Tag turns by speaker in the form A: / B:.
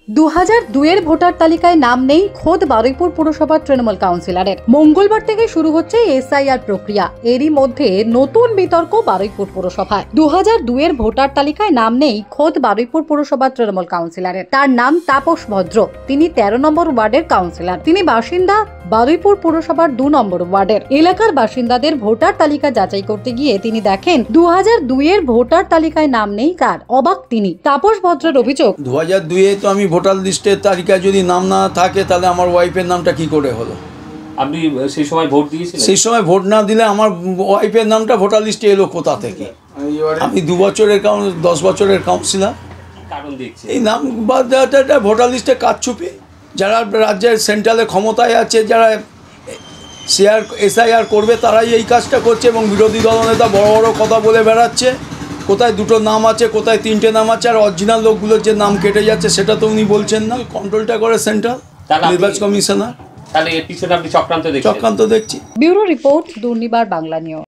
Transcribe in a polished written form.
A: 2002 voter তালিকায় নাম নেই খোদ বারুইপুর পুরসভার তৃণমূল কাউন্সিলরের। মঙ্গলবার থেকে শুরু হচ্ছে এসআইআর প্রক্রিয়া। এরই মধ্যে নতুন বিতর্ক বারুইপুর পুরসভায়। 2002 ভোটার তালিকায় নাম নেই খোদ বারুইপুর পুরসভার তৃণমূল কাউন্সিলরের। তার নাম তাপস ভদ্র। তিনি 13 নম্বর ওয়ার্ডের কাউন্সিলর। তিনি বাসিন্দা বারুইপুর পুরসভার 2 নম্বর ওয়ার্ডের। এলাকার বাসিন্দাদের ভোটার তালিকা যাচাই করতে গিয়ে তিনি দেখেন 2002 ভোটার তালিকায় নাম নেই কার। অবাক তিনি। তাপস ভদ্রের অভিযোগ,
B: 2002 তো আমি ভোটার লিস্টের তালিকায় যদি নাম না থাকে তাহলে আমার ওয়াইফের নামটা কি করে হলো?
C: আপনি সেই সময় ভোট দিয়েছিলেন?
B: সেই সময় ভোট না দিলে আমার ওয়াইফের নামটা ভোটার লিস্টে এলো কোথা থেকে? আমি 2 বছরের 10 বছরের কাউন্সিলর।
C: কারণ দেখছি
B: এই নাম বাদ দেওয়াটা ভোটার লিস্টে কারচুপি। যারা রাজ্যের সেন্ট্রালে ক্ষমতায় আছে, যারা এসআইআর করবে, তারাই এই কাজটা করছে এবং বিরোধী দলনেতা বড় বড় কথা বলে বেড়াচ্ছে। কোথায় 2টো নাম আছে, কোথায় 3টে নাম আছে, আর অরিজিনাল লোকগুলোর যে নাম কেটে যাচ্ছে সেটা তো উনি বলছেন না। কন্ট্রোলটা করে সেন্ট্রাল নির্বাচন কমিশনার।
C: তাহলে এর পিছনে আপনি চক্রান্ত
B: দেখছি।
A: Bureau report, Durnibar Bangla news.